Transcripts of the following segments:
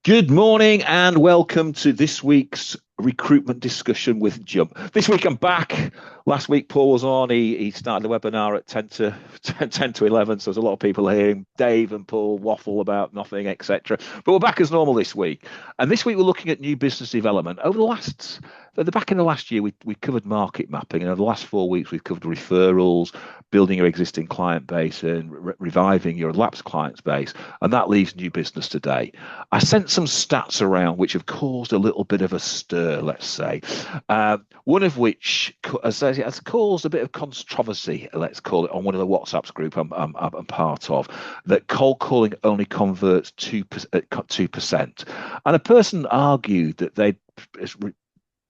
Good morning and welcome to this week's recruitment discussion with Jump. This week I'm back. Last week Paul was on. He started the webinar at 10 to 10 to 11. So there's a lot of people hearing Dave and Paul waffle about nothing, etc. But we're back as normal this week. And this week we're looking at new business development. At the back in the last year, we covered market mapping, and over the last 4 weeks, we've covered referrals, building your existing client base, and reviving your lapsed clients base, and that leaves new business today. I sent some stats around which have caused a little bit of a stir, let's say. One of which has caused a bit of controversy, let's call it, on one of the WhatsApps group I'm part of, that cold calling only converts 2%. And a person argued that they'd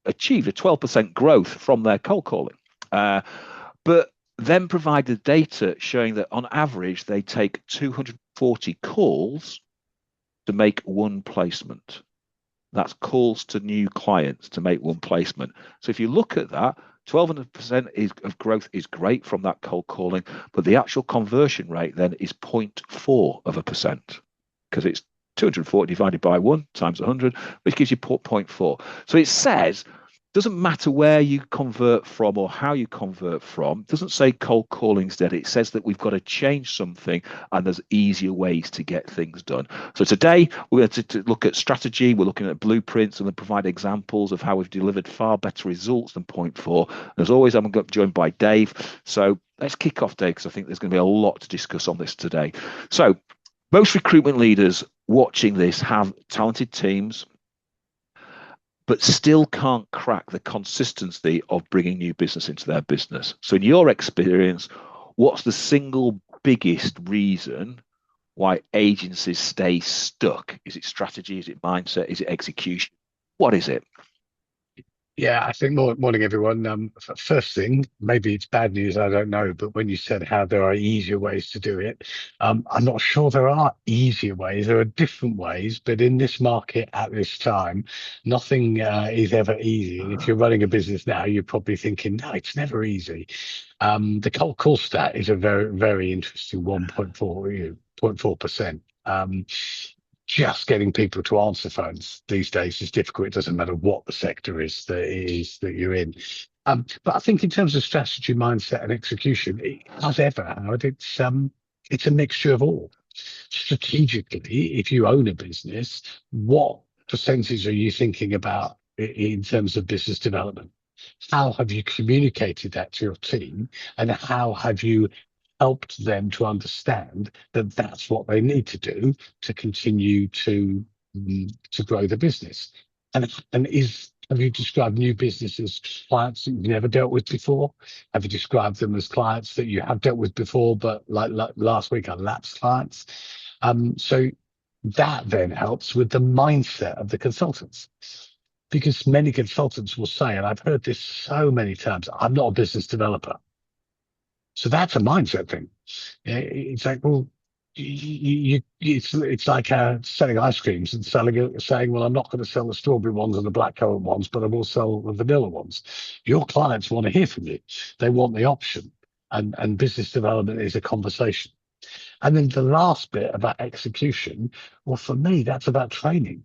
achieved a 12% growth from their cold calling. But then provided data showing that on average, they take 240 calls to make one placement. That's calls to new clients to make one placement. So if you look at that, 12% of growth is great from that cold calling, but the actual conversion rate then is 0.4%, because it's 240 divided by 1 times 100, which gives you 0.4. So it says, doesn't matter where you convert from or how you convert from. It doesn't say cold calling instead. It says that we've got to change something and there's easier ways to get things done. So today we're going to look at strategy. We're looking at blueprints and then provide examples of how we've delivered far better results than 0.4. And as always, I'm joined by Dave. So let's kick off, Dave, because I think there's going to be a lot to discuss on this today. So most recruitment leaders watching this have talented teams, but still can't crack the consistency of bringing new business into their business. So in your experience, what's the single biggest reason why agencies stay stuck? Is it strategy? Is it mindset? Is it execution? What is it? Yeah, I think morning, everyone. First thing, maybe it's bad news, I don't know, but when you said how there are easier ways to do it, I'm not sure there are easier ways. There are different ways, but in this market at this time, nothing is ever easy. And if you're running a business now, you're probably thinking, no, it's never easy. The cold call stat is a very, very interesting 1.4%. Just getting people to answer phones these days is difficult. It doesn't matter what the sector is that you're in. But I think in terms of strategy, mindset, and execution, as ever, Howard, it's a mixture of all. Strategically, if you own a business, what percentage are you thinking about in terms of business development? How have you communicated that to your team, and how have you helped them to understand that that's what they need to do to continue to grow the business? And have you described new businesses clients that you've never dealt with before? Have you described them as clients that you have dealt with before, but like last week, are lapsed clients? So that then helps with the mindset of the consultants. Because many consultants will say, and I've heard this so many times, I'm not a business developer. So that's a mindset thing. It's like, well, it's like selling ice creams and saying, well, I'm not going to sell the strawberry ones and the blackcurrant ones, but I will sell the vanilla ones. Your clients want to hear from you. They want the option, and business development is a conversation. And then the last bit about execution, well, for me, that's about training.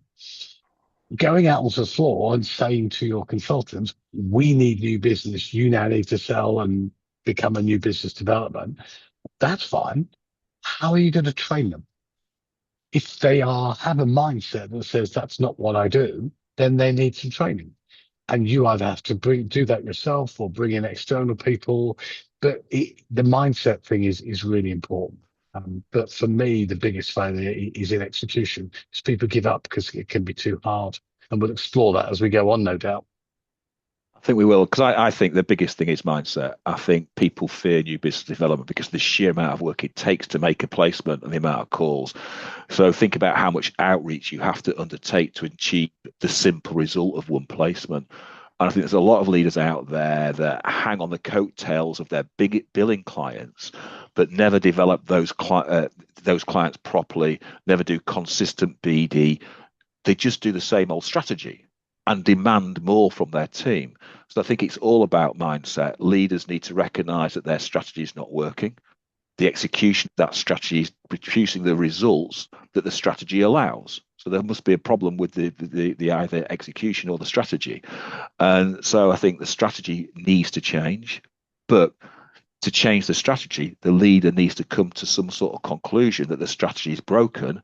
Going out onto the floor and saying to your consultants, we need new business. You now need to sell and become a new business development. That's fine. How are you going to train them? If they have a mindset that says that's not what I do, then they need some training. And you either have to do that yourself or bring in external people. But the mindset thing is really important. But for me, the biggest failure is in execution, because people give up because it can be too hard. And we'll explore that as we go on, no doubt. I think we will, because I think the biggest thing is mindset. I think people fear new business development because of the sheer amount of work it takes to make a placement and the amount of calls. So think about how much outreach you have to undertake to achieve the simple result of one placement. And I think there's a lot of leaders out there that hang on the coattails of their big billing clients, but never develop those clients properly, never do consistent BD. They just do the same old strategy and demand more from their team. So I think it's all about mindset. Leaders need to recognize that their strategy is not working. The execution of that strategy is producing the results that the strategy allows. So there must be a problem with the either execution or the strategy. And so I think the strategy needs to change. But to change the strategy, the leader needs to come to some sort of conclusion that the strategy is broken.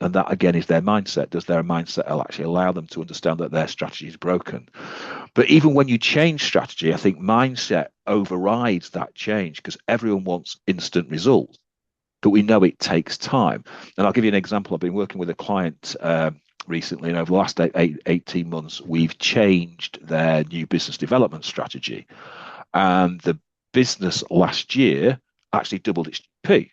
And that again is their mindset. Does their mindset actually allow them to understand that their strategy is broken? But even when you change strategy, I think mindset overrides that change because everyone wants instant results. But we know it takes time. And I'll give you an example. I've been working with a client recently, and over the last 18 months, we've changed their new business development strategy. And the business last year actually doubled its GP,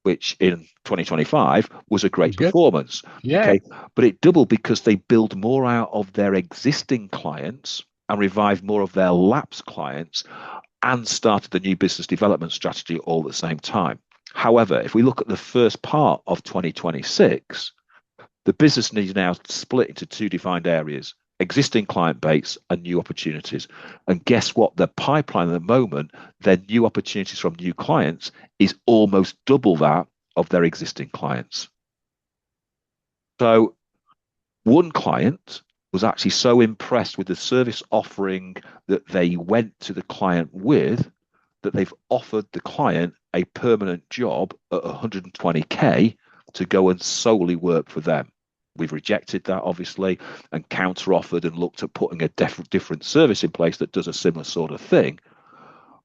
which in 2025 was a great Good. performance. Yeah. Okay. But it doubled because they build more out of their existing clients and revive more of their lapsed clients and started the new business development strategy all at the same time. However, if we look at the first part of 2026, the business needs now split into two defined areas: existing client base and new opportunities. And guess what? The pipeline at the moment, their new opportunities from new clients is almost double that of their existing clients. So one client was actually so impressed with the service offering that they went to the client with that they've offered the client a permanent job at 120K to go and solely work for them. We've rejected that, obviously, and counter-offered and looked at putting a different service in place that does a similar sort of thing.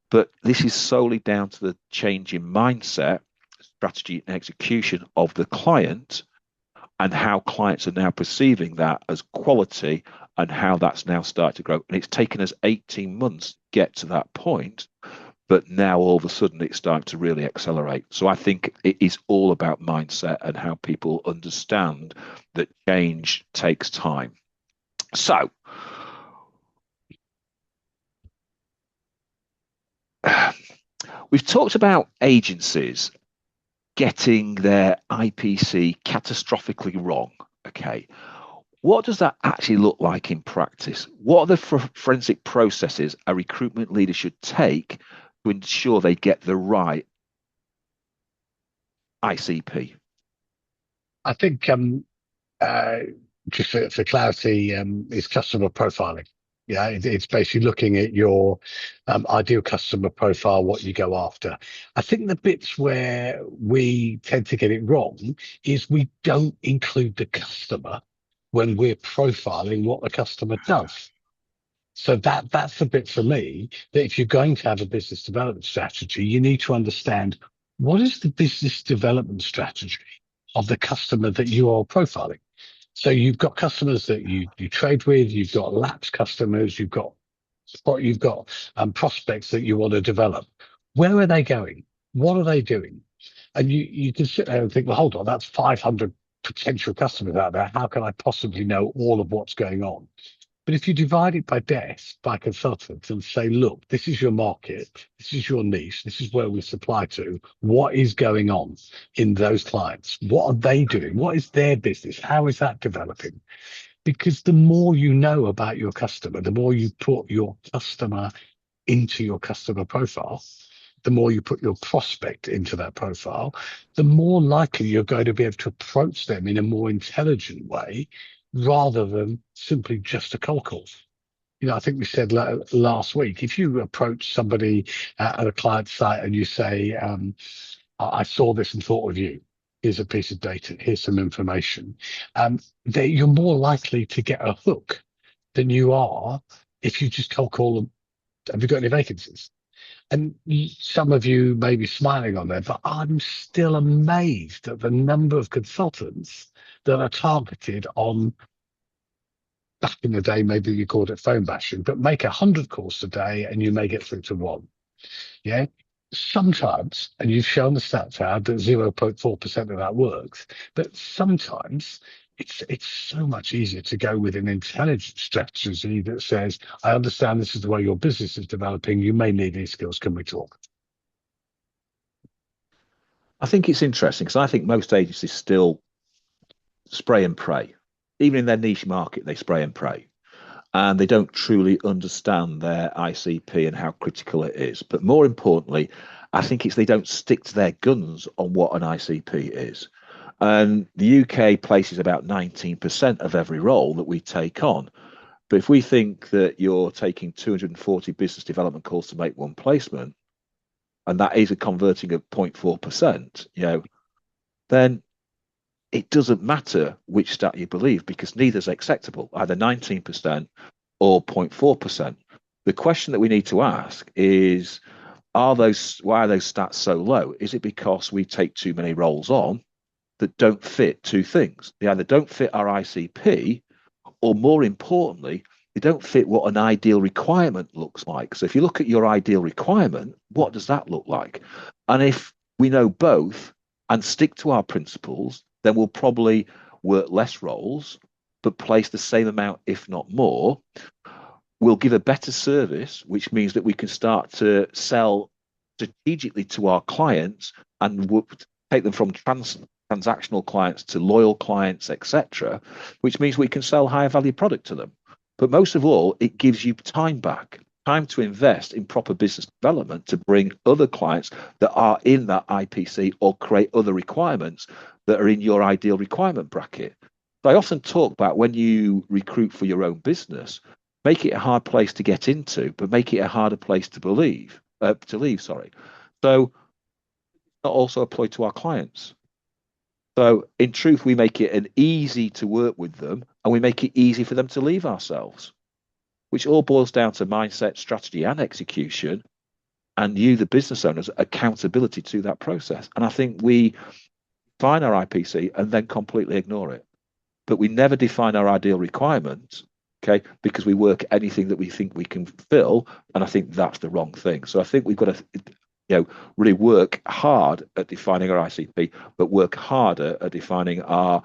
But this is solely down to the change in mindset, strategy, and execution of the client and how clients are now perceiving that as quality and how that's now started to grow. And it's taken us 18 months to get to that point. But now all of a sudden it's starting to really accelerate. So I think it is all about mindset and how people understand that change takes time. So we've talked about agencies getting their IPC catastrophically wrong. Okay. What does that actually look like in practice? What are the forensic processes a recruitment leader should take to ensure they get the right ICP? I think just for clarity, is customer profiling. Yeah, it's basically looking at your ideal customer profile, what you go after. I think the bits where we tend to get it wrong is we don't include the customer when we're profiling what the customer does. So that's the bit for me, that if you're going to have a business development strategy, you need to understand what is the business development strategy of the customer that you are profiling. So you've got customers that you trade with, you've got lapsed customers, you've got prospects that you want to develop. Where are they going? What are they doing? And you can sit there and think, well, hold on, that's 500 potential customers out there. How can I possibly know all of what's going on? But if you divide it by desk, by consultants, and say, look, this is your market, this is your niche, this is where we supply to, what is going on in those clients? What are they doing? What is their business? How is that developing? Because the more you know about your customer, the more you put your customer into your customer profile, the more you put your prospect into that profile, the more likely you're going to be able to approach them in a more intelligent way rather than simply just a cold call. I think we said last week, if you approach somebody at a client site and you say, I saw this and thought of you, here's a piece of data, here's some information, you're more likely to get a hook than you are if you just cold call them, have you got any vacancies? And some of you may be smiling on that, but I'm still amazed at the number of consultants that are targeted on, back in the day, maybe you called it phone bashing, but make 100 calls a day and you may get through to one. Yeah. Sometimes, and you've shown the stats out that 0.4% of that works, but sometimes it's so much easier to go with an intelligent strategy that says, I understand this is the way your business is developing. You may need these skills. Can we talk? I think it's interesting because I think most agencies still spray and pray. Even in their niche market, they spray and pray. And they don't truly understand their ICP and how critical it is. But more importantly, I think it's they don't stick to their guns on what an ICP is. And the UK places about 19% of every role that we take on. But if we think that you're taking 240 business development calls to make one placement, and that is a converting of 0.4%, then it doesn't matter which stat you believe because neither is acceptable, either 19% or 0.4%. The question that we need to ask is, why are those stats so low? Is it because we take too many roles on that don't fit two things? They either don't fit our ICP, or more importantly, they don't fit what an ideal requirement looks like. So if you look at your ideal requirement, what does that look like? And if we know both and stick to our principles, then we'll probably work less roles, but place the same amount, if not more. We'll give a better service, which means that we can start to sell strategically to our clients and take them from transactional clients to loyal clients, etc., which means we can sell higher value product to them. But most of all, it gives you time back, time to invest in proper business development to bring other clients that are in that IPC or create other requirements that are in your ideal requirement bracket. So I often talk about when you recruit for your own business, make it a hard place to get into, but make it a harder place to leave. So not also apply to our clients. So in truth, we make it an easy to work with them and we make it easy for them to leave ourselves, which all boils down to mindset, strategy and execution, and you, the business owners, accountability to that process. And I think we define our IPC and then completely ignore it. But we never define our ideal requirements, okay, because we work anything that we think we can fill. And I think that's the wrong thing. So I think we've got to really work hard at defining our ICP, but work harder at defining our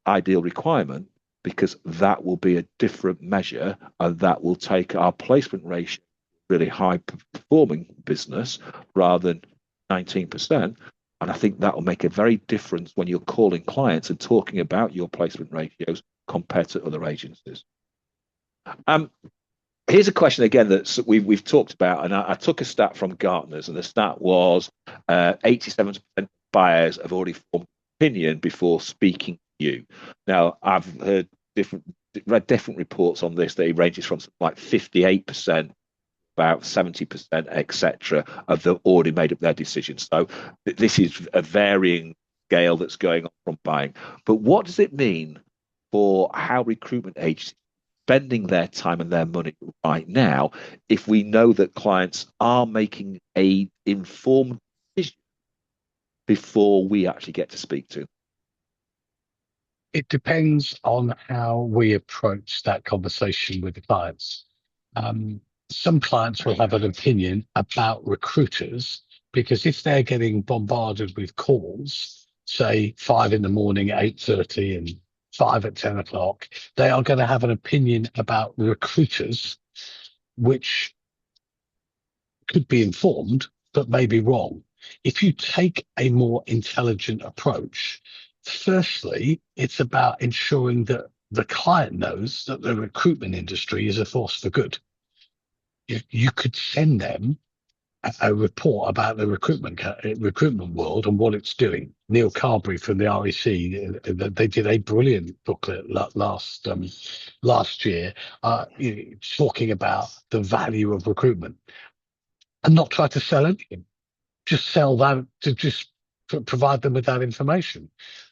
ideal requirement, because that will be a different measure and that will take our placement ratio really high performing business rather than 19%. And I think that will make a very difference when you're calling clients and talking about your placement ratios compared to other agencies. Here's a question again that we've talked about, and I took a stat from Gartner's, and the stat was 87% of buyers have already formed an opinion before speaking to you. Now, I've read different reports on this. They ranges from like 58%, about 70%, etc., of them already made up their decisions. So this is a varying scale that's going on from buying. But what does it mean for how recruitment agencies spending their time and their money right now if we know that clients are making a informed decision before we actually get to speak to them? It depends on how we approach that conversation with the clients. Some clients will have an opinion about recruiters because if they're getting bombarded with calls, say 5 in the morning, 8:30 and 5 at 10 o'clock, they are going to have an opinion about recruiters, which could be informed, but may be wrong. If you take a more intelligent approach, firstly, it's about ensuring that the client knows that the recruitment industry is a force for good. You could send them a report about the recruitment world and what it's doing. Neil Carberry from the REC, they did a brilliant booklet last year, talking about the value of recruitment, and not try to sell anything. Just sell that, to just provide them with that information.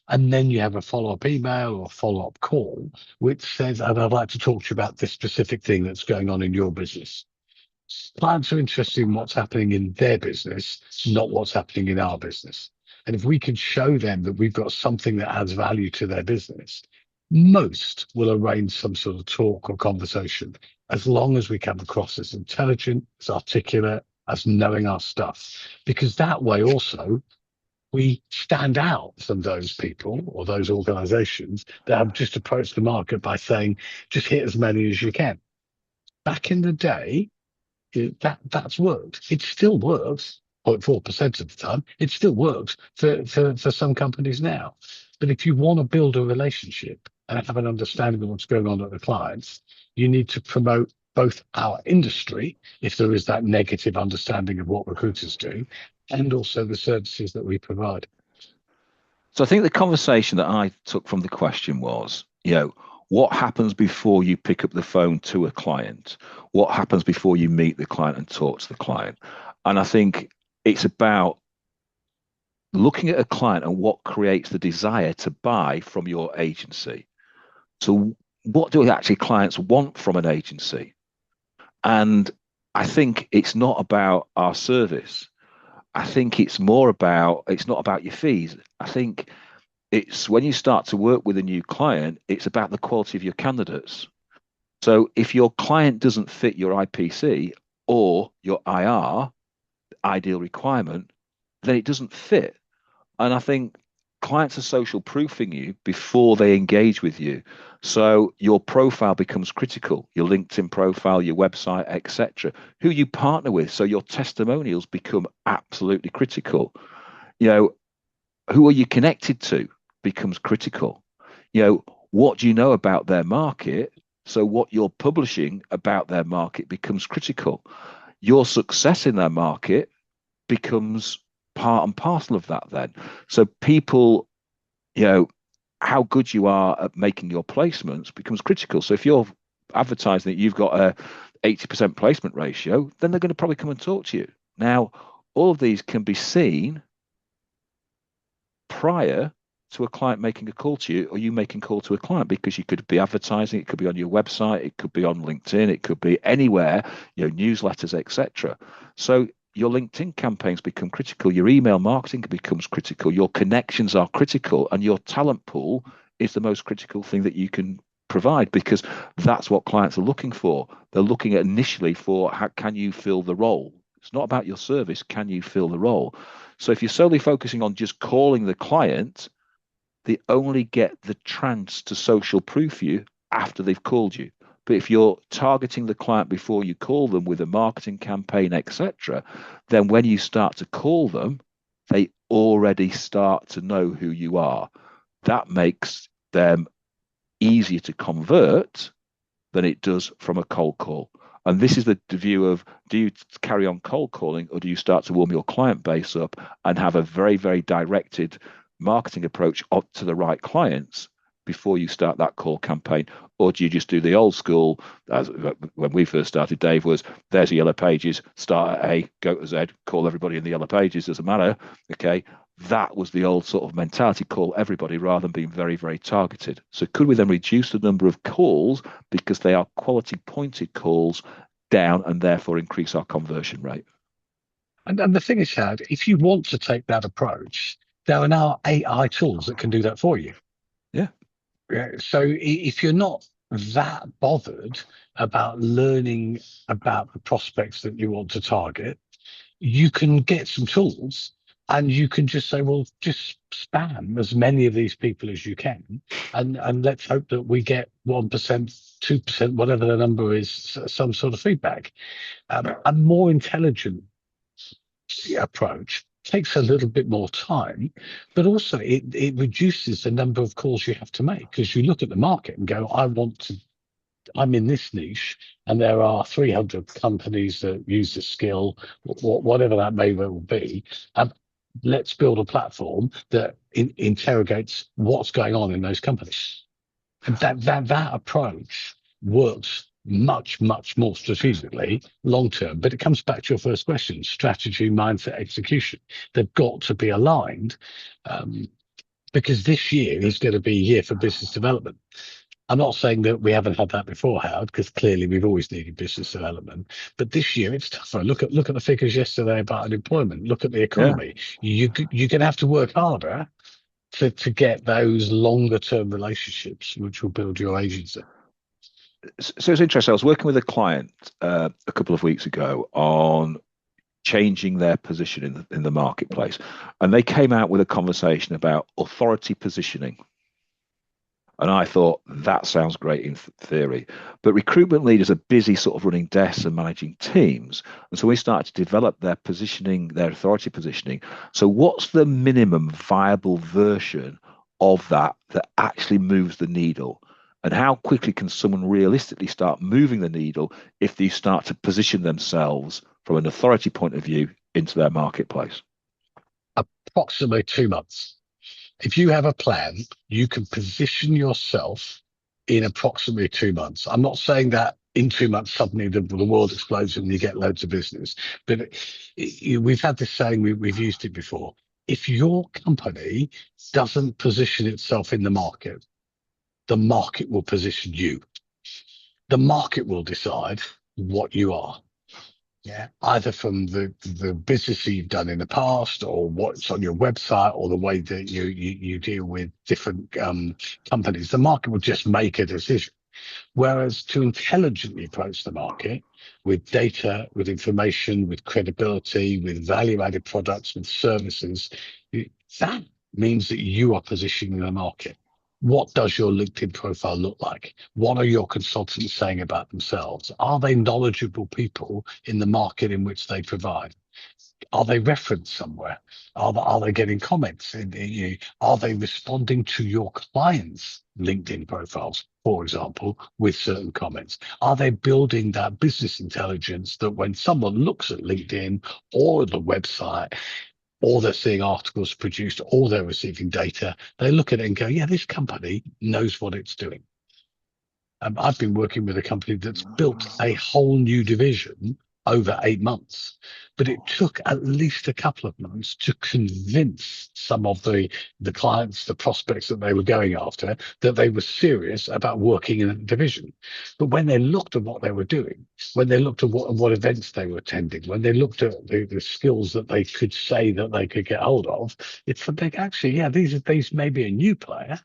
And then you have a follow-up email or a follow-up call, which says, and I'd like to talk to you about this specific thing that's going on in your business. Clients are interested in what's happening in their business, not what's happening in our business. And if we can show them that we've got something that adds value to their business, most will arrange some sort of talk or conversation, as long as we come across as intelligent, as articulate, as knowing our stuff. Because that way also, we stand out from those people or those organizations that have just approached the market by saying, just hit as many as you can. Back in the day, that's worked. It still works 0.4% of the time. It still works for some companies now. But if you want to build a relationship and have an understanding of what's going on at the clients, you need to promote both our industry, if there is that negative understanding of what recruiters do, and also the services that we provide. So I think the conversation that I took from the question was, what happens before you pick up the phone to a client? What happens before you meet the client and talk to the client? And I think it's about looking at a client and what creates the desire to buy from your agency. So what do actually clients want from an agency? And I think it's not about our service. I think it's not about your fees. I think it's when you start to work with a new client, it's about the quality of your candidates. So if your client doesn't fit your IPC or your IR, ideal requirement, then it doesn't fit. And I think clients are social proofing you before they engage with you. So your profile becomes critical, your LinkedIn profile, your website, etc. Who you partner with. So your testimonials become absolutely critical. You know, who are you connected to becomes critical. What do you know about their market? So what you're publishing about their market becomes critical. Your success in their market becomes part and parcel of that then. So people, you know, how good you are at making your placements becomes critical. So if you're advertising that you've got a 80% placement ratio, then they're going to probably come and talk to you. Now, all of these can be seen prior to a client making a call to you or you making a call to a client because you could be advertising, it could be on your website, it could be on LinkedIn, it could be anywhere, newsletters, etc. So your LinkedIn campaigns become critical, your email marketing becomes critical, your connections are critical, and your talent pool is the most critical thing that you can provide because that's what clients are looking for. They're looking at initially for how can you fill the role. It's not about your service, can you fill the role? So if you're solely focusing on just calling the client, they only get the chance to social proof you after they've called you. But if you're targeting the client before you call them with a marketing campaign, etc., then when you start to call them, they already start to know who you are. That makes them easier to convert than it does from a cold call. And this is the view of do you carry on cold calling or do you start to warm your client base up and have a very, very directed marketing approach up to the right clients before you start that call campaign? Or do you just do the old school, as when we first started, Dave, was there's the yellow pages, start at A, go to Z, call everybody in the yellow pages, doesn't matter. Okay. That was the old sort of mentality, call everybody rather than being very, very targeted. So could we then reduce the number of calls because they are quality pointed calls down and therefore increase our conversion rate? And the thing is, Chad, if you want to take that approach, there are now AI tools that can do that for you. Yeah. So if you're not that bothered about learning about the prospects that you want to target, you can get some tools and you can just say, well, just spam as many of these people as you can. And let's hope that we get 1%, 2%, whatever the number is, some sort of feedback. A more intelligent approach takes a little bit more time, but also it reduces the number of calls you have to make because you look at the market and go, I'm in this niche and there are 300 companies that use this skill, whatever that may well be. Let's build a platform that interrogates what's going on in those companies. And that approach works much, much more strategically long term. But it comes back to your first question, strategy, mindset, execution. They've got to be aligned because this year is going to be a year for business development. I'm not saying that we haven't had that before, Howard, because clearly we've always needed business development. But this year it's tougher. Look at the figures yesterday about unemployment. Look at the Yeah. economy. You're going to have to work harder to get those longer term relationships, which will build your agency. So it's interesting. I was working with a client a couple of weeks ago on changing their position in the marketplace, and they came out with a conversation about authority positioning. And I thought that sounds great in theory, but recruitment leaders are busy sort of running desks and managing teams. And so we started to develop their positioning, their authority positioning. So what's the minimum viable version of that actually moves the needle? And how quickly can someone realistically start moving the needle if they start to position themselves from an authority point of view into their marketplace? Approximately 2 months. If you have a plan, you can position yourself in approximately 2 months. I'm not saying that in 2 months suddenly the world explodes and you get loads of business, but we've had this saying, we've used it before. If your company doesn't position itself in the market will position you. The market will decide what you are. Yeah, either from the business that you've done in the past, or what's on your website, or the way that you deal with different companies. The market will just make a decision. Whereas to intelligently approach the market with data, with information, with credibility, with value-added products, with services, that means that you are positioning the market. What does your LinkedIn profile look like? What are your consultants saying about themselves? Are they knowledgeable people in the market in which they provide? Are they referenced somewhere? Are they getting comments? Are they responding to your clients' LinkedIn profiles, for example, with certain comments? Are they building that business intelligence that when someone looks at LinkedIn or the website, or they're seeing articles produced, or they're receiving data, they look at it and go, yeah, this company knows what it's doing. I've been working with a company that's built a whole new division over 8 months, but it took at least a couple of months to convince some of the clients, the prospects that they were going after, that they were serious about working in a division. But when they looked at what they were doing, when they looked at what events they were attending, when they looked at the skills that they could say that they could get hold of, it's like, actually, yeah, these may be a new player,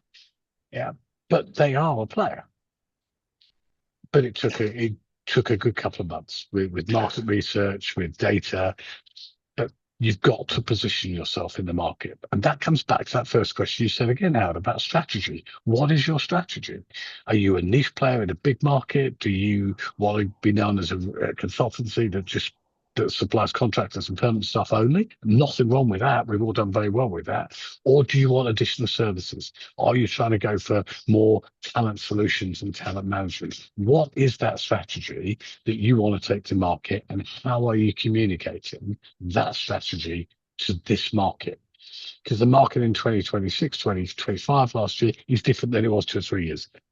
yeah, but they are a player. But it took a good couple of months with market research, with data. But you've got to position yourself in the market. And that comes back to that first question you said again, Howard, about strategy. What is your strategy? Are you a niche player in a big market? Do you want to be known as a consultancy that supplies contractors and permanent staff only? Nothing wrong with that. We've all done very well with that. Or do you want additional services? Are you trying to go for more talent solutions and talent management? What is that strategy that you want to take to market, and how are you communicating that strategy to this market? Because the market in 2026, 2025 last year is different than it was 2 or 3 years ago.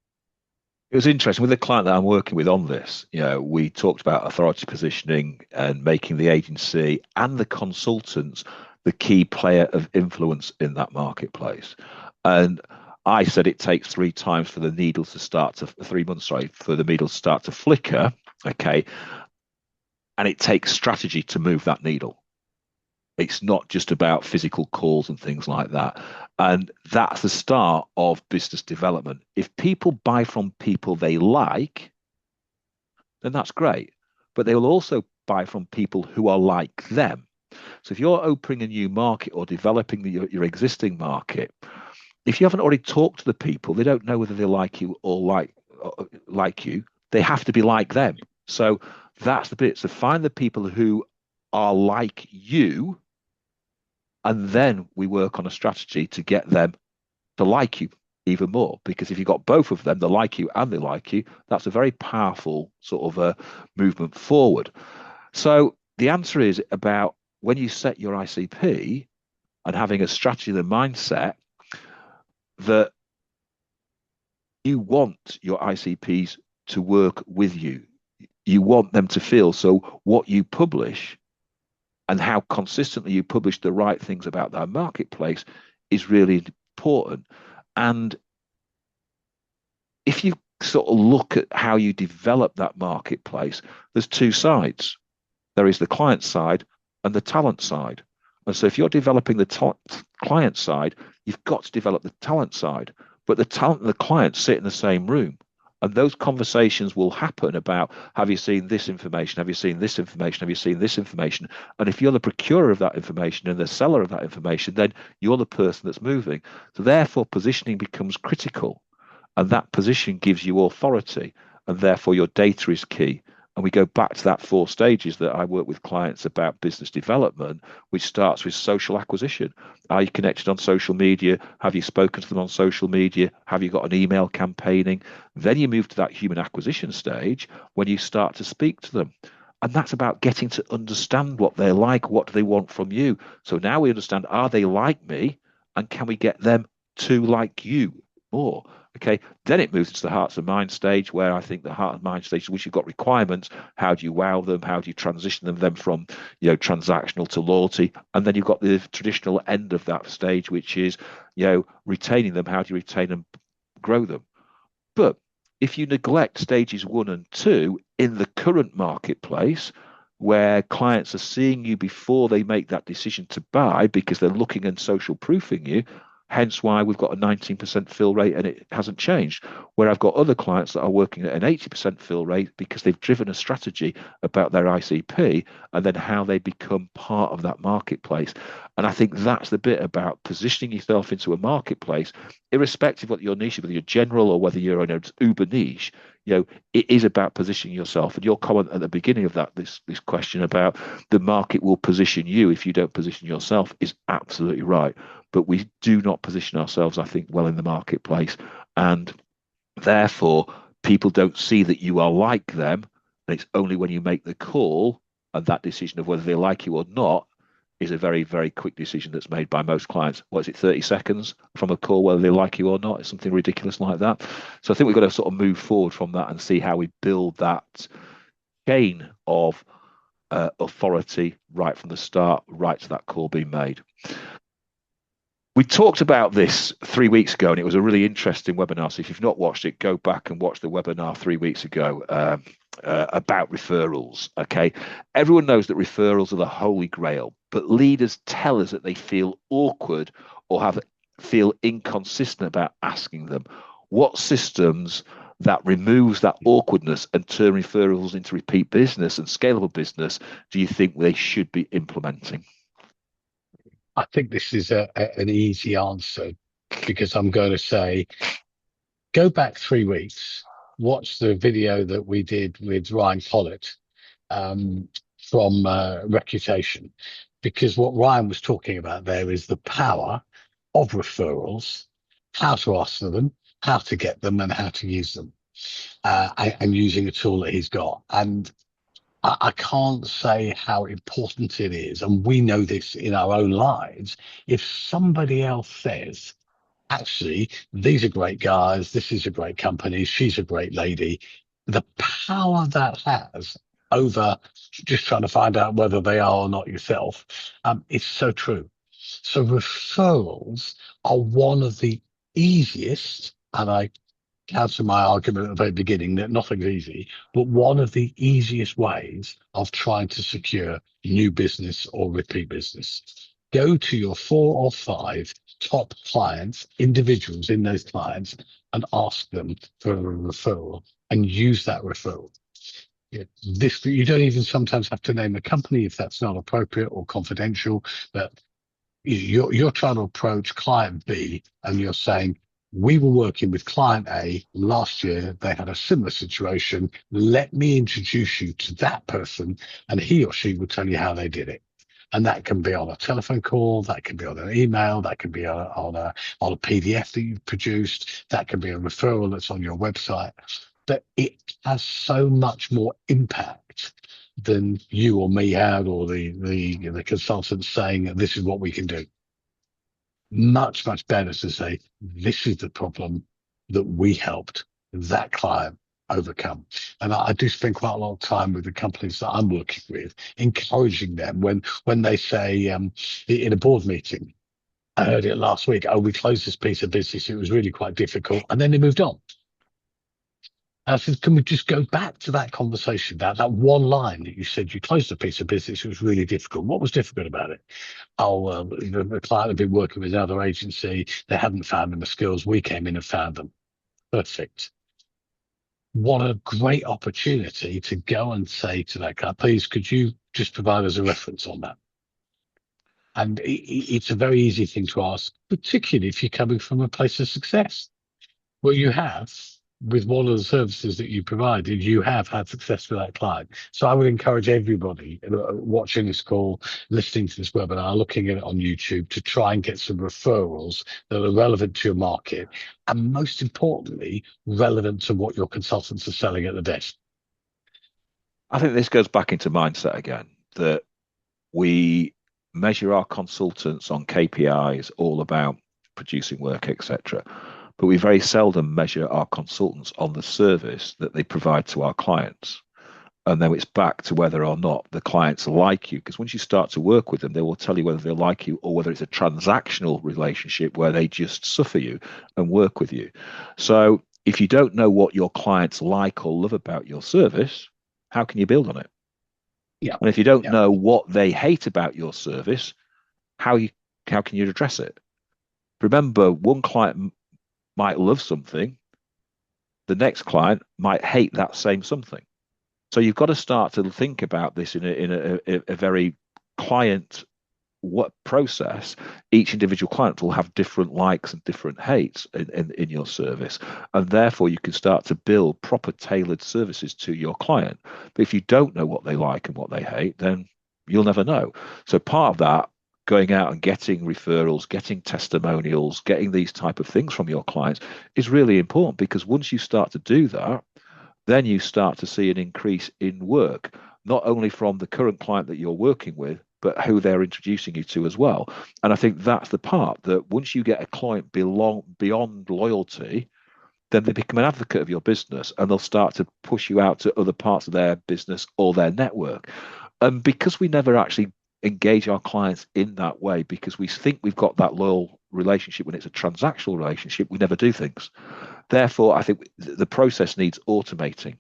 It was interesting with the client that I'm working with on this. We talked about authority positioning and making the agency and the consultants the key player of influence in that marketplace. And I said it takes 3 times for the needle to start to 3 months, sorry, for the needle to start to flicker. Okay. And it takes strategy to move that needle. It's not just about physical calls and things like that. And that's the start of business development. If people buy from people they like, then that's great. But they will also buy from people who are like them. So if you're opening a new market or developing your existing market, if you haven't already talked to the people, they don't know whether they like you or like you. They have to be like them. So that's the bit. So find the people who are like you, and then we work on a strategy to get them to like you even more. Because if you've got both of them, they like you and they like you, that's a very powerful sort of a movement forward. So the answer is about when you set your ICP and having a strategy and a mindset that you want your ICPs to work with you. You want them to feel so what you publish and how consistently you publish the right things about that marketplace is really important. And if you sort of look at how you develop that marketplace, there's 2 sides. There is the client side and the talent side. And so if you're developing the client side, you've got to develop the talent side. But the talent and the client sit in the same room. And those conversations will happen about, have you seen this information? Have you seen this information? Have you seen this information? And if you're the procurer of that information and the seller of that information, then you're the person that's moving. So therefore, positioning becomes critical. And that position gives you authority. And therefore, your data is key. And we go back to that 4 stages that I work with clients about business development, which starts with social acquisition. Are you connected on social media? Have you spoken to them on social media? Have you got an email campaigning? Then you move to that human acquisition stage when you start to speak to them. And that's about getting to understand what they're like, what do they want from you. So now we understand, are they like me? and can we get them to like you more? Okay, then it moves to the hearts and mind stage, where I think the heart and mind stage, which you've got requirements, how do you wow them? How do you transition them from transactional to loyalty? And then you've got the traditional end of that stage, which is retaining them. How do you retain them, grow them? But if you neglect stages 1 and 2 in the current marketplace, where clients are seeing you before they make that decision to buy because they're looking and social proofing you, hence why we've got a 19% fill rate and it hasn't changed. Where I've got other clients that are working at an 80% fill rate because they've driven a strategy about their ICP and then how they become part of that marketplace. And I think that's the bit about positioning yourself into a marketplace, irrespective of what your niche is, whether you're general or whether you're in an uber niche. It is about positioning yourself. And your comment at the beginning of this question about the market will position you if you don't position yourself is absolutely right. But we do not position ourselves, I think, well in the marketplace. And therefore, people don't see that you are like them. And it's only when you make the call and that decision of whether they like you or not is a very, very quick decision that's made by most clients. What is it, 30 seconds from a call, whether they like you or not? It's something ridiculous like that. So I think we've got to sort of move forward from that and see how we build that chain of authority right from the start, right to that call being made. We talked about this 3 weeks ago, and it was a really interesting webinar. So if you've not watched it, go back and watch the webinar 3 weeks ago about referrals. Okay, everyone knows that referrals are the holy grail, but leaders tell us that they feel awkward or feel inconsistent about asking them. What systems that removes that awkwardness and turn referrals into repeat business and scalable business do you think they should be implementing? I think this is an easy answer, because I'm going to say, go back 3 weeks, watch the video that we did with Ryan Collett from Reputation, because what Ryan was talking about there is the power of referrals, how to ask for them, how to get them, and how to use them, and using a tool that he's got. And I can't say how important it is, and we know this in our own lives. If somebody else says, actually, these are great guys, this is a great company, she's a great lady, the power that has over just trying to find out whether they are or not yourself, is so true. So referrals are one of the easiest, and I counter my argument at the very beginning that nothing's easy, but one of the easiest ways of trying to secure new business or repeat business. Go to your 4 or 5 top clients, individuals in those clients, and ask them for a referral and use that referral. This, you don't even sometimes have to name a company if that's not appropriate or confidential, but you're trying to approach client B and you're saying, we were working with client A last year. They had a similar situation. Let me introduce you to that person, and he or she will tell you how they did it. And that can be on a telephone call, that can be on an email, that can be on a PDF that you've produced, that can be a referral that's on your website. That it has so much more impact than you or me had, or the consultant saying this is what we can do. Much better to say, this is the problem that we helped that client overcome. And I do spend quite a lot of time with the companies that I'm working with, encouraging them when they say in a board meeting, I heard it last week, oh, we closed this piece of business, it was really quite difficult, and then they moved on. I said, can we just go back to that conversation, that one line that you said you closed a piece of business, it was really difficult. What was difficult about it? Oh, the client had been working with another agency. They hadn't found them the skills. We came in and found them. Perfect. What a great opportunity to go and say to that guy, please, could you just provide us a reference on that? And it's a very easy thing to ask, particularly if you're coming from a place of success. Well, you have, with one of the services that you provided, you have had success with that client. So I would encourage everybody watching this call, listening to this webinar, looking at it on YouTube, to try and get some referrals that are relevant to your market, and most importantly, relevant to what your consultants are selling at the desk. I think this goes back into mindset again, that we measure our consultants on KPIs, all about producing work, etc. But we very seldom measure our consultants on the service that they provide to our clients. And then it's back to whether or not the clients like you. Because once you start to work with them, they will tell you whether they like you or whether it's a transactional relationship where they just suffer you and work with you. So if you don't know what your clients like or love about your service, how can you build on it? Yeah. And if you don't Yeah. know what they hate about your service, how can you address it? Remember, one client might love something, the next client might hate that same something. So you've got to start to think about this in a very client what process. Each individual client will have different likes and different hates in your service, and therefore you can start to build proper tailored services to your client. But if you don't know what they like and what they hate, then you'll never know. So part of that, going out and getting referrals, getting testimonials, getting these type of things from your clients is really important, because once you start to do that, then you start to see an increase in work, not only from the current client that you're working with, but who they're introducing you to as well. And I think that's the part that once you get a client beyond loyalty, then they become an advocate of your business and they'll start to push you out to other parts of their business or their network. And because we never actually engage our clients in that way, because we think we've got that loyal relationship when it's a transactional relationship, we never do things. Therefore, I think the process needs automating,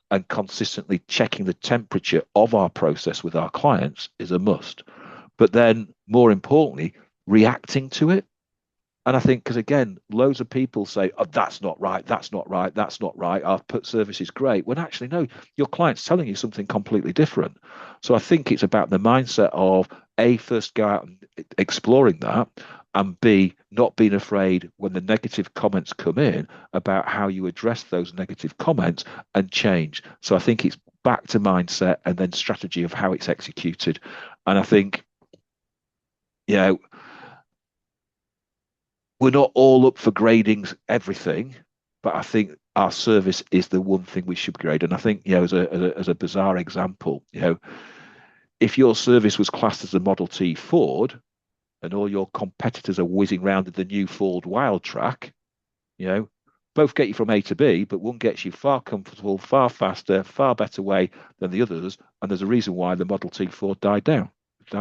and consistently checking the temperature of our process with our clients is a must. But then, more importantly, reacting to it. And I think, because again, loads of people say, oh, that's not right, that's not right, that's not right. Our service is great. When actually, no, your client's telling you something completely different. So I think it's about the mindset of A, first go out and exploring that, and B, not being afraid when the negative comments come in about how you address those negative comments and change. So I think it's back to mindset and then strategy of how it's executed. And I think, you know, we're not all up for grading everything, but I think our service is the one thing we should grade. And I think, as a bizarre example, if your service was classed as a Model T Ford and all your competitors are whizzing around in the new Ford Wildtrak, both get you from A to B, but one gets you far comfortable, far faster, far better way than the others. And there's a reason why the Model T Ford died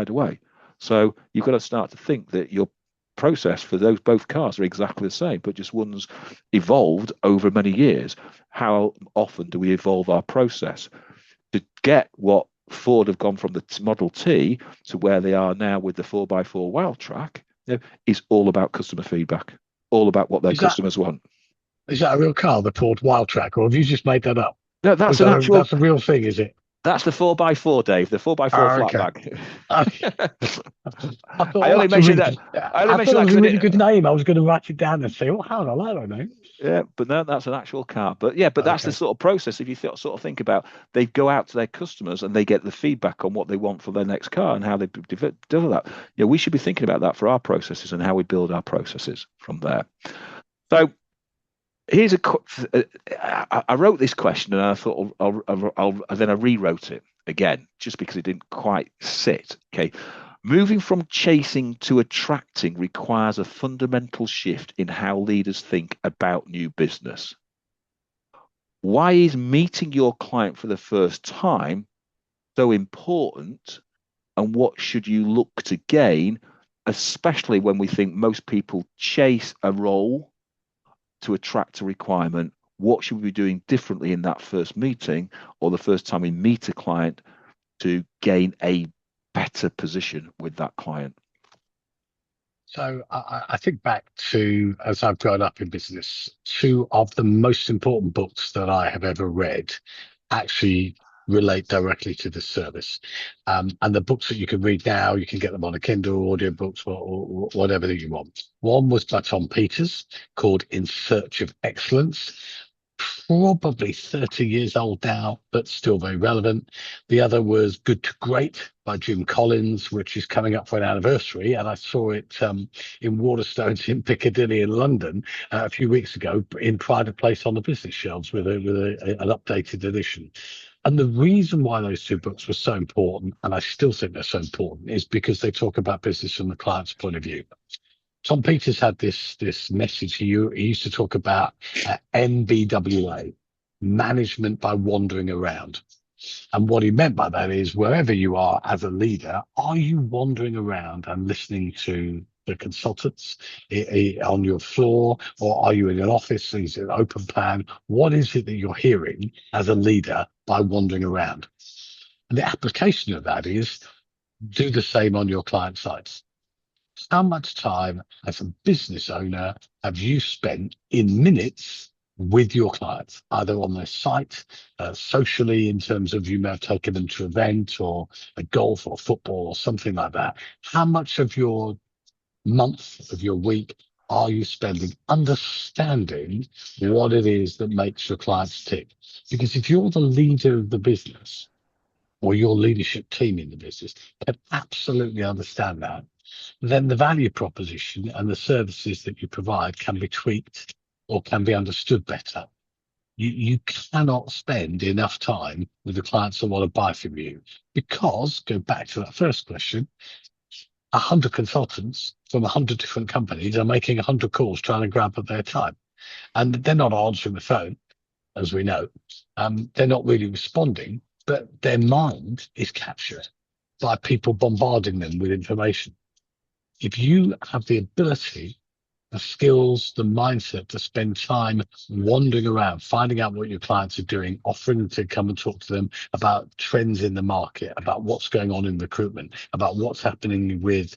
away. So you've got to start to think that your process for those both cars are exactly the same, but just one's evolved over many years. How often do we evolve our process to get what Ford have gone from the Model T to where they are now with the 4x4 Wildtrak? Is all about customer feedback, all about what their customers want. Is that a real car, the Ford Wildtrak, or have you just made that up? No, that's that's a real thing, is it? That's the 4x4, Dave. The 4x4 flatback. I only mentioned that. I thought that was a really good name. I was going to write it down and say, "Oh, how do I like that name?" Yeah, but no, that's an actual car. But yeah, that's the sort of process. If you sort of think about, they go out to their customers and they get the feedback on what they want for their next car and how they deliver that. We should be thinking about that for our processes and how we build our processes from there. So here's I wrote this question and I thought then I rewrote it again just because it didn't quite sit. Okay. Moving from chasing to attracting requires a fundamental shift in how leaders think about new business. Why is meeting your client for the first time so important, and what should you look to gain, especially when we think most people chase a role to attract a requirement? What should we be doing differently in that first meeting or the first time we meet a client to gain a better position with that client? So I think back to, as I've grown up in business, two of the most important books that I have ever read actually relate directly to the service. And the books that you can read now, you can get them on a Kindle, audiobooks, or whatever that you want. One was by Tom Peters called In Search of Excellence. Probably 30 years old now, but still very relevant. The other was Good to Great by Jim Collins, which is coming up for an anniversary. And I saw it in Waterstones in Piccadilly in London a few weeks ago in pride of place on the business shelves with an updated edition. And the reason why those two books were so important, and I still think they're so important, is because they talk about business from the client's point of view. Tom Peters had this message. He used to talk about MBWA, management by wandering around. And what he meant by that is wherever you are as a leader, are you wandering around and listening to the consultants on your floor, or are you in an office? Is it an open plan? What is it that you're hearing as a leader by wandering around? And the application of that is do the same on your client sites. How much time as a business owner have you spent in minutes with your clients, either on their site, socially, in terms of you may have taken them to an event or a golf or football or something like that? How much of your month, of your week, are you spending understanding what it is that makes your clients tick? Because if you're the leader of the business, or your leadership team in the business can absolutely understand that, then the value proposition and the services that you provide can be tweaked or can be understood better. You cannot spend enough time with the clients that want to buy from you because, go back to that first question, 100 consultants from 100 different companies are making 100 calls trying to grab up their time. And they're not answering the phone, as we know. They're not really responding, but their mind is captured by people bombarding them with information. If you have the ability, the skills, the mindset to spend time wandering around, finding out what your clients are doing, offering to come and talk to them about trends in the market, about what's going on in recruitment, about what's happening with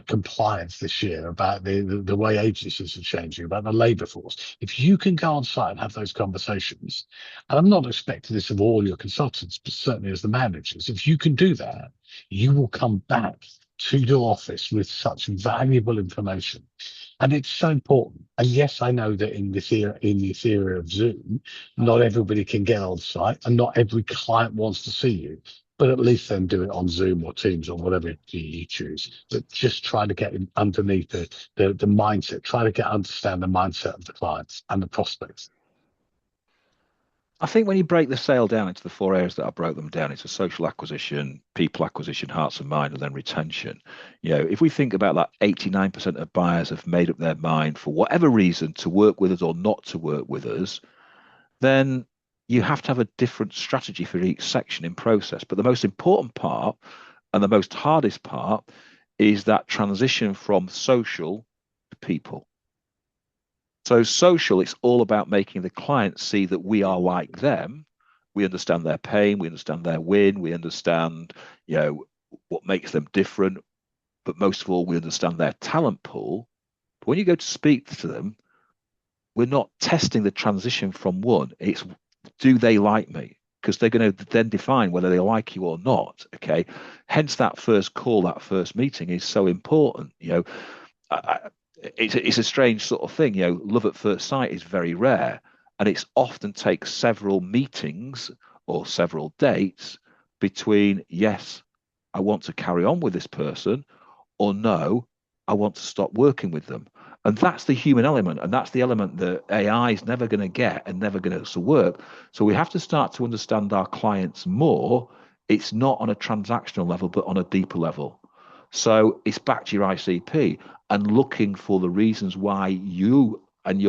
compliance this year, about the way agencies are changing, about the labour force. If you can go on site and have those conversations, and I'm not expecting this of all your consultants, but certainly as the managers, if you can do that, you will come back to your office with such valuable information. And it's so important. And yes, I know that in this era of Zoom, not everybody can get on site and not every client wants to see you. But at least then do it on Zoom or Teams or whatever you choose. But just try to get underneath the mindset, try to understand the mindset of the clients and the prospects. I think when you break the sale down into the four areas that I broke them down, it's a social acquisition, people acquisition, hearts and mind, and then retention. If we think about that, 89% of buyers have made up their mind for whatever reason to work with us or not to work with us, then you have to have a different strategy for each section in process. But the most important part and the most hardest part is that transition from social to people. So social, it's all about making the client see that we are like them. We understand their pain, we understand their win, we understand, what makes them different. But most of all, we understand their talent pool. But when you go to speak to them, we're not testing the transition from one. It's, do they like me? Because they're going to then define whether they like you or not. Okay. Hence that first call, that first meeting is so important. It's a strange sort of thing. Love at first sight is very rare, and it's often takes several meetings or several dates between yes, I want to carry on with this person, or no, I want to stop working with them. And that's the human element, and that's the element that AI is never going to get and never going to work. So we have to start to understand our clients more. It's not on a transactional level, but on a deeper level. So it's back to your ICP and looking for the reasons why you and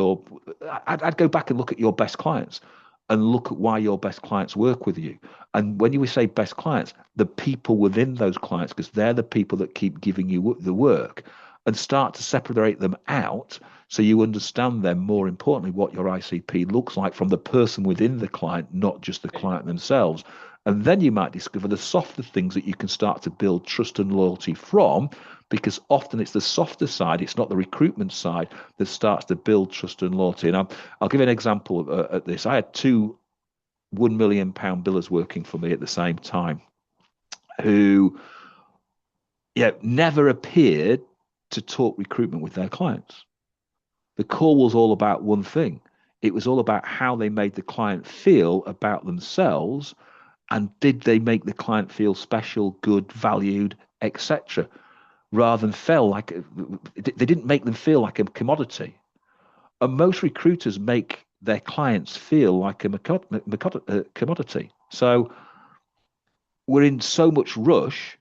I'd go back and look at your best clients and look at why your best clients work with you. And when you say best clients, the people within those clients, because they're the people that keep giving you the work, and start to separate them out so you understand them, more importantly, what your ICP looks like from the person within the client, not just the client themselves. And then you might discover the softer things that you can start to build trust and loyalty from, because often it's the softer side, it's not the recruitment side that starts to build trust and loyalty. And I'll give you an example at this. I had two £1 million billers working for me at the same time who never appeared to talk recruitment with their clients. The call was all about one thing. It was all about how they made the client feel about themselves, and did they make the client feel special, good, valued, etc. Rather than they didn't make them feel like a commodity. And most recruiters make their clients feel like a commodity. So we're in so much rush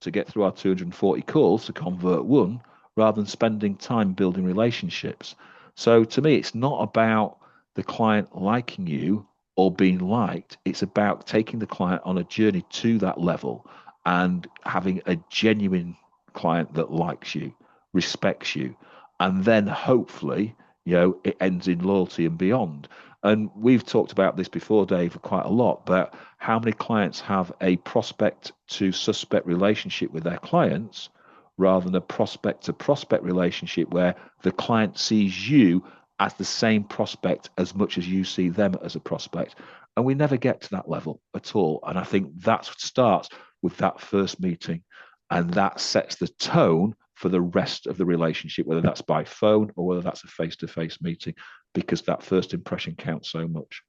to get through our 240 calls to convert one rather than spending time building relationships. So to me, it's not about the client liking you or being liked. It's about taking the client on a journey to that level and having a genuine client that likes you, respects you, and then hopefully, it ends in loyalty and beyond. And we've talked about this before, Dave, quite a lot, but how many clients have a prospect to suspect relationship with their clients rather than a prospect to prospect relationship where the client sees you as the same prospect as much as you see them as a prospect. And we never get to that level at all. And I think that's what starts with that first meeting. And that sets the tone for the rest of the relationship, whether that's by phone or whether that's a face to face meeting, because that first impression counts so much.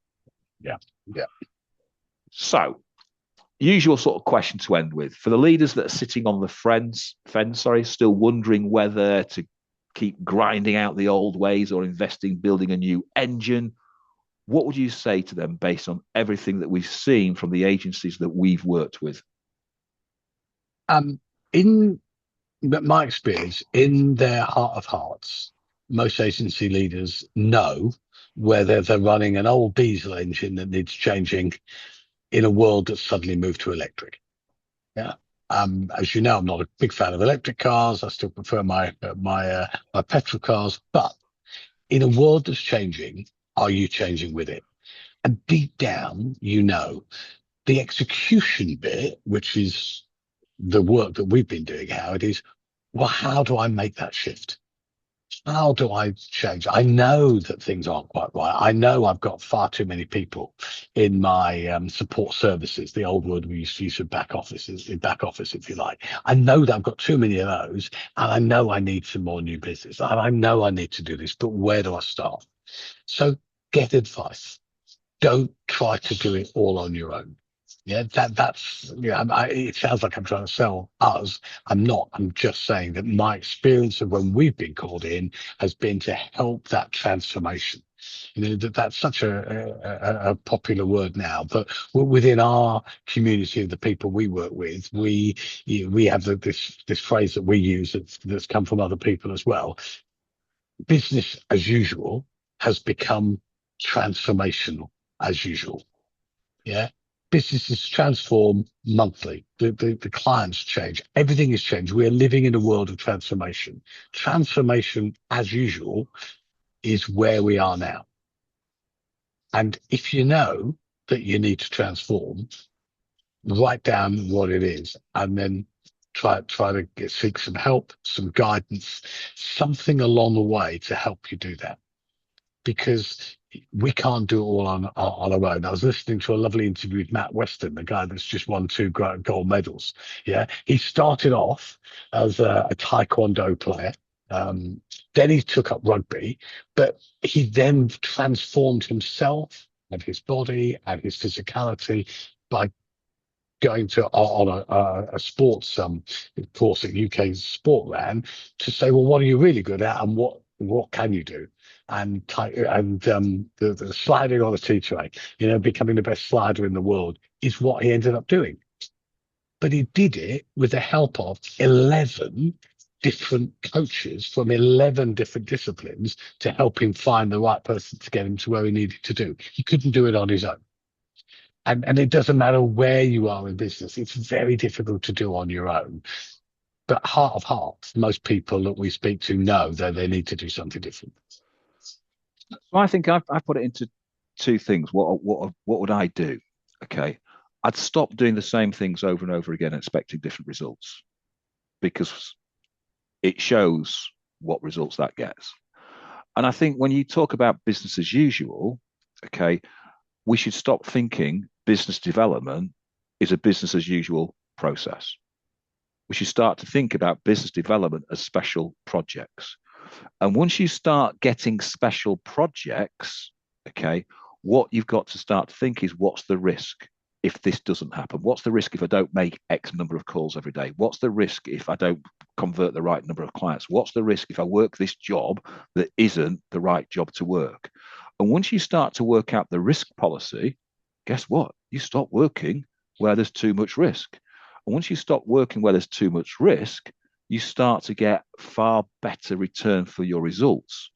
Yeah. Yeah. So, usual sort of question to end with for the leaders that are sitting on the fence, still wondering whether to keep grinding out the old ways or investing, building a new engine. What would you say to them based on everything that we've seen from the agencies that we've worked with? In my experience, in their heart of hearts, most agency leaders know whether they're running an old diesel engine that needs changing in a world that's suddenly moved to electric. Yeah. As you know, I'm not a big fan of electric cars. I still prefer my petrol cars. But in a world that's changing, are you changing with it? And deep down, the execution bit, which is the work that we've been doing, Howard, is, well, how do I make that shift? How do I change? I know that things aren't quite right. I know I've got far too many people in my support services, the old word we used to use for back offices, in back office, if you like. I know that I've got too many of those, and I know I need some more new business. And I know I need to do this, but where do I start? So get advice. Don't try to do it all on your own. Yeah, that's it sounds like I'm trying to sell us. I'm not. I'm just saying that my experience of when we've been called in has been to help that transformation. That's such a popular word now, but within our community of the people we work with, we have this phrase that we use that's come from other people as well. Business as usual has become transformational as usual. Yeah. Businesses transform monthly. The clients change. Everything is changed. We are living in a world of transformation. Transformation, as usual, is where we are now. And if you know that you need to transform, write down what it is and then try to seek some help, some guidance, something along the way to help you do that. Because we can't do it all on our own. I was listening to a lovely interview with Matt Weston, the guy that's just won 2 gold medals. Yeah, he started off as a taekwondo player. Then he took up rugby, but he then transformed himself and his body and his physicality by going to on a sports course at UK Sport Ran to say, well, what are you really good at, and what can you do? And the sliding on a tea tray, becoming the best slider in the world is what he ended up doing. But he did it with the help of 11 different coaches from 11 different disciplines to help him find the right person to get him to where he needed to do. He couldn't do it on his own. And it doesn't matter where you are in business. It's very difficult to do on your own. But heart of hearts, most people that we speak to know that they need to do something different. So I think I put it into two things. What would I do? Okay, I'd stop doing the same things over and over again, expecting different results, because it shows what results that gets. And I think when you talk about business as usual, okay, we should stop thinking business development is a business as usual process. We should start to think about business development as special projects. And once you start getting special projects, okay, what you've got to start to think is, what's the risk if this doesn't happen? What's the risk if I don't make X number of calls every day? What's the risk if I don't convert the right number of clients? What's the risk if I work this job that isn't the right job to work? And once you start to work out the risk policy, guess what? you stop working where there's too much risk. And once you stop working where there's too much risk, you start to get far better return for your results.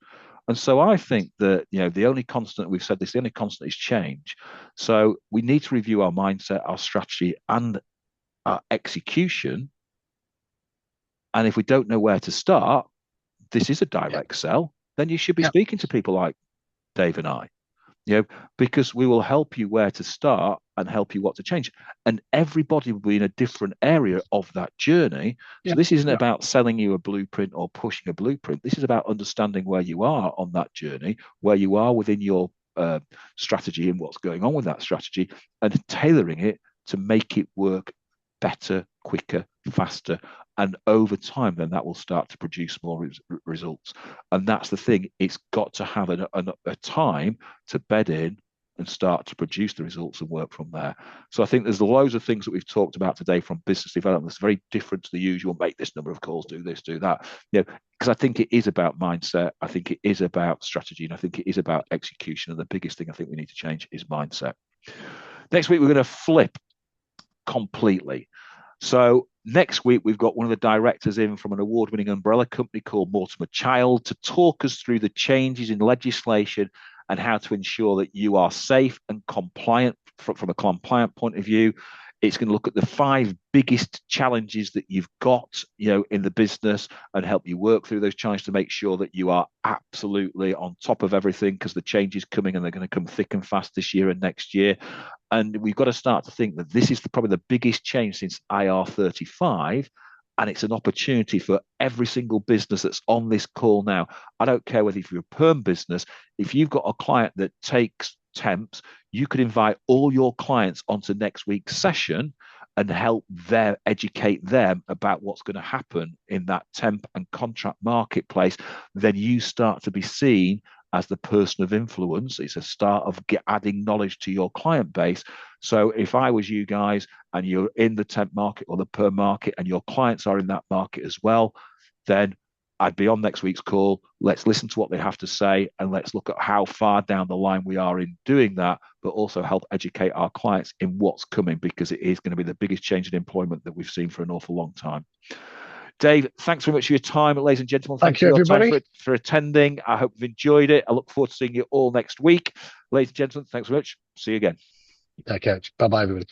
And so I think that, the only constant, we've said this, the only constant is change. So we need to review our mindset, our strategy, and our execution. And if we don't know where to start, this is a direct sell, then you should be speaking to people like Dave and I, because we will help you where to start and help you what to change. And everybody will be in a different area of that journey. So this isn't about selling you a blueprint or pushing a blueprint. This is about understanding where you are on that journey, where you are within your strategy and what's going on with that strategy, and tailoring it to make it work better, quicker, faster. And over time, then that will start to produce more results. And that's the thing. It's got to have a time to bed in and start to produce the results and work from there. So I think there's loads of things that we've talked about today from business development that's very different to the usual, make this number of calls, do this, do that. Because I think it is about mindset. I think it is about strategy. And I think it is about execution. And the biggest thing I think we need to change is mindset. Next week, we're going to flip completely. So next week, we've got one of the directors in from an award-winning umbrella company called Mortimer Child to talk us through the changes in legislation and how to ensure that you are safe and compliant from a compliant point of view. It's going to look at the 5 biggest challenges that you've got, in the business and help you work through those challenges to make sure that you are absolutely on top of everything, because the change is coming and they're going to come thick and fast this year and next year. And we've got to start to think that this is probably the biggest change since IR35. And it's an opportunity for every single business that's on this call now. I don't care whether if you're a perm business, if you've got a client that takes temps, you could invite all your clients onto next week's session and help them educate them about what's going to happen in that temp and contract marketplace. Then you start to be seen as the person of influence. It's a start of adding knowledge to your client base. So if I was you guys and you're in the temp market or the perm market and your clients are in that market as well, then I'd be on next week's call. Let's listen to what they have to say and let's look at how far down the line we are in doing that, but also help educate our clients in what's coming, because it is going to be the biggest change in employment that we've seen for an awful long time. Dave, thanks very much for your time, ladies and gentlemen. Thank you, everybody, for attending. I hope you've enjoyed it. I look forward to seeing you all next week. Ladies and gentlemen, thanks very much. See you again. Okay. Bye-bye, everybody.